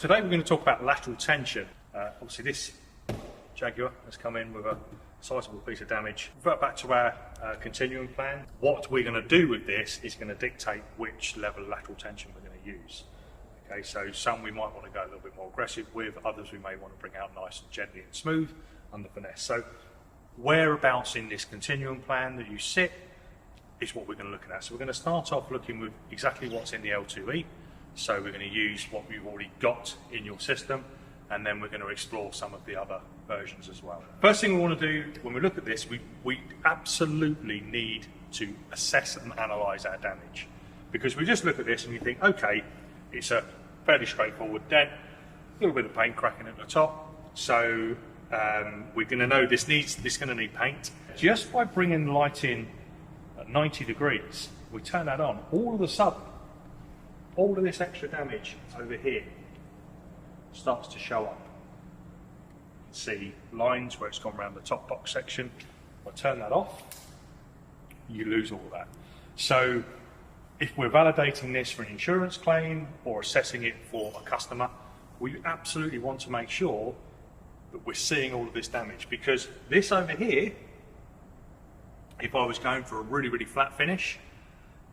Today we're going to talk about lateral tension. Obviously this Jaguar has come in with a sizable piece of damage. Revert back to our continuum plan. What we're going to do with this is going to dictate which level of lateral tension we're going to use. Okay, so some we might want to go a little bit more aggressive with, others we may want to bring out nice and gently and smooth under finesse. So whereabouts in this continuum plan that you sit is what we're going to look at. So we're going to start off looking with exactly what's in the L2E. So we're going to use what we've already got in your system, and then we're going to explore some of the other versions as well. First thing we want to do when we look at this, we absolutely need to assess and analyse our damage, because we just look at this and you think, okay, it's a fairly straightforward dent, a little bit of paint cracking at the top, so we're going to know this is going to need paint. Just by bringing light in at 90 degrees, we turn that on, all of a sudden all of this extra damage over here starts to show up. You can see lines where it's gone around the top box section. If I turn that off, you lose all of that. So if we're validating this for an insurance claim or assessing it for a customer, we absolutely want to make sure that we're seeing all of this damage, because this over here, if I was going for a really, really flat finish,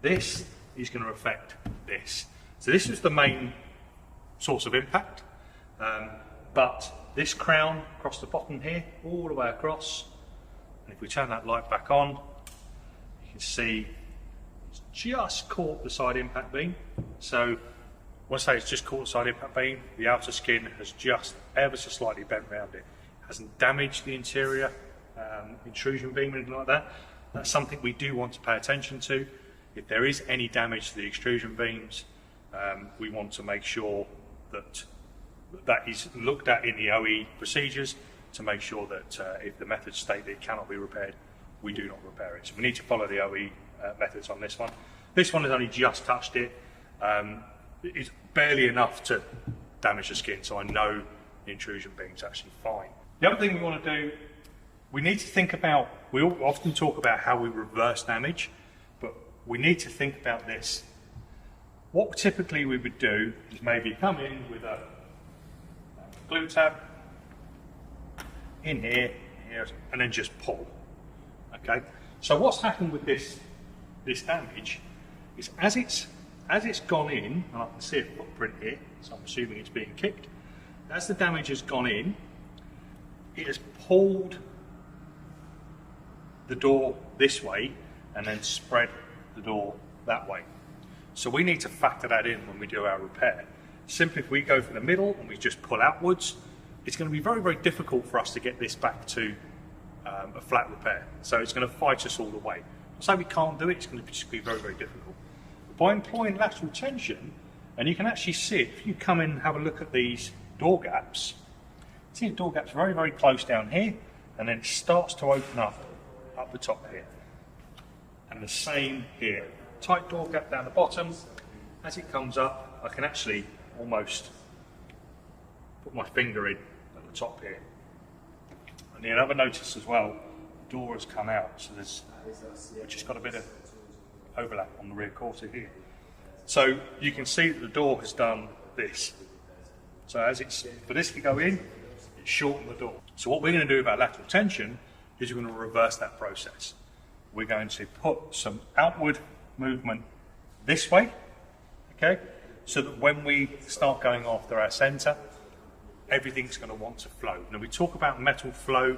this is going to affect this. So this is the main source of impact, but this crown across the bottom here, all the way across, and if we turn that light back on, you can see it's just caught the side impact beam. So when I say it's just caught the side impact beam, the outer skin has just ever so slightly bent around it. It hasn't damaged the interior intrusion beam or anything like that. That's something we do want to pay attention to. If there is any damage to the extrusion beams, we want to make sure that that is looked at in the OE procedures to make sure that if the methods state that it cannot be repaired, we do not repair it. So we need to follow the OE methods on this one. This one has only just touched it. It's barely enough to damage the skin, so I know the intrusion beam's actually fine. The other thing we want to do, we need to think about, we often talk about how we reverse damage, but we need to think about this. What typically we would do is maybe come in with a glue tab in here, and then just pull. Okay. So what's happened with this damage is as it's gone in, and I can see a footprint here, so I'm assuming it's being kicked. As the damage has gone in, it has pulled the door this way and then spread the door that way. So we need to factor that in when we do our repair. Simply if we go for the middle and we just pull outwards, it's going to be very, very difficult for us to get this back to a flat repair. So it's going to fight us all the way. I say we can't do it, it's going to just be very, very difficult. But by employing lateral tension, and you can actually see it, if you come in and have a look at these door gaps, see the door gaps very, very close down here, and then it starts to open up the top here. And the same here. Tight door gap down the bottom. As it comes up, I can actually almost put my finger in at the top here. And you'll have a notice as well, the door has come out, so we've just got a bit of overlap on the rear quarter here. So you can see that the door has done this. So for this to go in, it's shortened the door. So what we're going to do about lateral tension is we're going to reverse that process. We're going to put some outward movement this way, okay, so that when we start going after our centre, everything's going to want to flow. Now we talk about metal flow,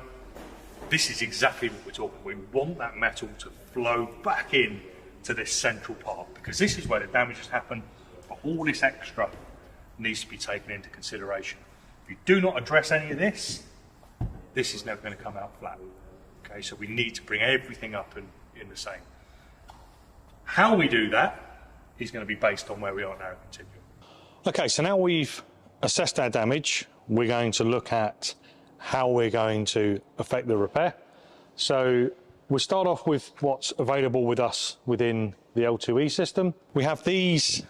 this is exactly what we're talking about. We want that metal to flow back in to this central part, because this is where the damage has happened, but all this extra needs to be taken into consideration. If you do not address any of this, this is never going to come out flat. Okay, so we need to bring everything up in the same. How we do that is going to be based on where we are in our continuum. Okay, so now we've assessed our damage, we're going to look at how we're going to affect the repair. So we'll start off with what's available with us within the L2E system. We have these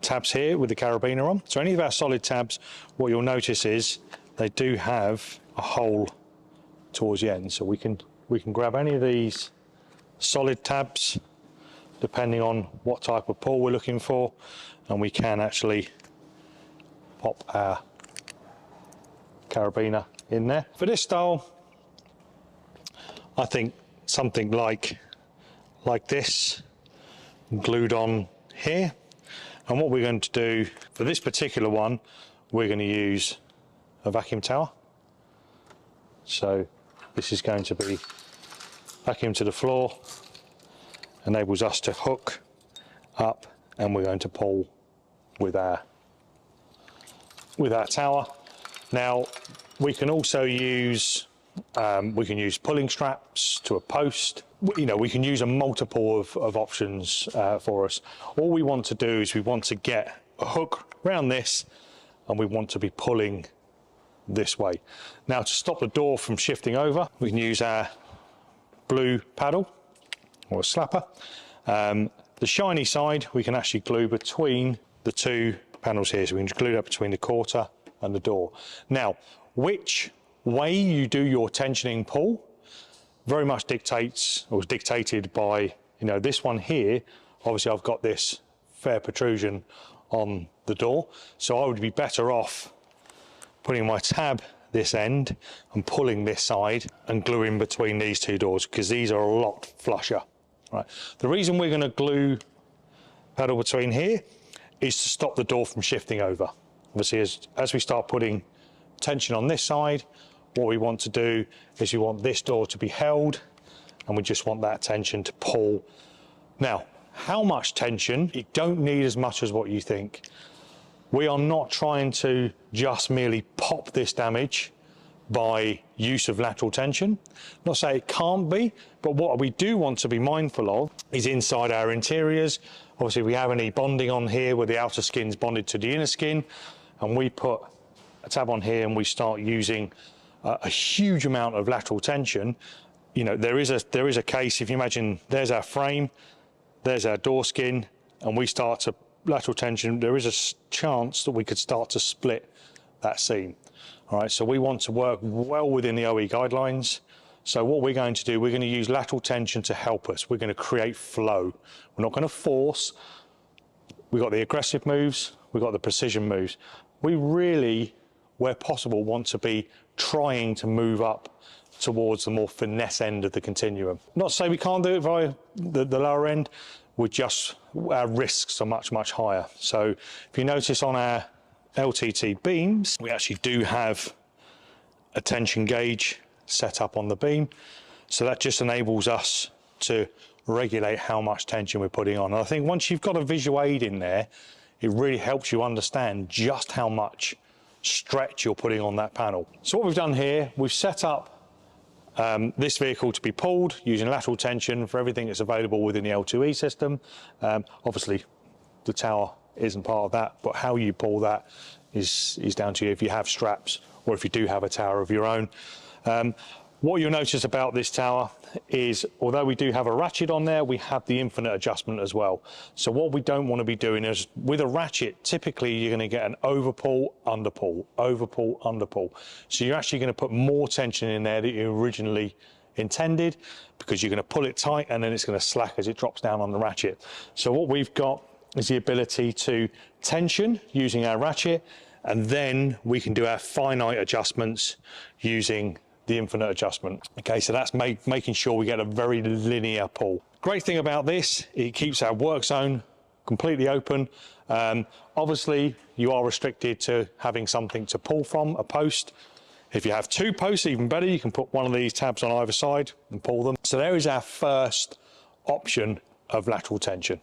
tabs here with the carabiner on. So any of our solid tabs, what you'll notice is they do have a hole towards the end. So we can grab any of these solid tabs depending on what type of pull we're looking for, and we can actually pop our carabiner in there. For this style, I think something like this, glued on here. And what we're going to do for this particular one, we're going to use a vacuum tower. So this is going to be vacuum to the floor, enables us to hook up, and we're going to pull with our tower. Now we can also use pulling straps to a post. You know, we can use a multiple of options for us. All we want to do is we want to get a hook around this, and we want to be pulling this way. Now, to stop the door from shifting over, we can use our blue paddle or a slapper. The shiny side we can actually glue between the two panels here, so we can glue that between the quarter and the door. Now, which way you do your tensioning pull very much dictates, or is dictated by, you know, this one here. Obviously I've got this fair protrusion on the door, so I would be better off putting my tab this end and pulling this side and gluing between these two doors, because these are a lot flusher. Right. The reason we're going to glue paddle between here is to stop the door from shifting over. Obviously, as we start putting tension on this side, what we want to do is we want this door to be held, and we just want that tension to pull. Now, how much tension? You don't need as much as what you think. We are not trying to just merely pop this damage by use of lateral tension. Not say it can't be, but what we do want to be mindful of is inside our interiors. Obviously, we have any bonding on here where the outer skin's bonded to the inner skin, and we put a tab on here and we start using a huge amount of lateral tension. You know, there is a case, if you imagine, there's our frame, there's our door skin, and we start to lateral tension, there is a chance that we could start to split that seam. All right, so we want to work well within the OE guidelines. So what we're going to do, we're going to use lateral tension to help us. We're going to create flow. We're not going to force. We've got the aggressive moves, we've got the precision moves. We really, where possible, want to be trying to move up towards the more finesse end of the continuum. Not to say we can't do it via the lower end, our risks are much, much higher. So if you notice on our LTT beams, we actually do have a tension gauge set up on the beam. So that just enables us to regulate how much tension we're putting on. And I think once you've got a visual aid in there, it really helps you understand just how much stretch you're putting on that panel. So what we've done here, we've set up this vehicle to be pulled using lateral tension for everything that's available within the L2E system. Obviously, the tower isn't part of that, but how you pull that is down to you if you have straps or if you do have a tower of your own. What you'll notice about this tower is, although we do have a ratchet on there, we have the infinite adjustment as well. So what we don't want to be doing is, with a ratchet, typically you're going to get an overpull, underpull, overpull, underpull. So you're actually going to put more tension in there than you originally intended, because you're going to pull it tight and then it's going to slack as it drops down on the ratchet. So what we've got is the ability to tension using our ratchet, and then we can do our finite adjustments using the infinite adjustment. Okay, so that's making sure we get a very linear pull. Great thing about this, it keeps our work zone completely open. Obviously, you are restricted to having something to pull from, a post. If you have two posts, even better, you can put one of these tabs on either side and pull them. So there is our first option of lateral tension.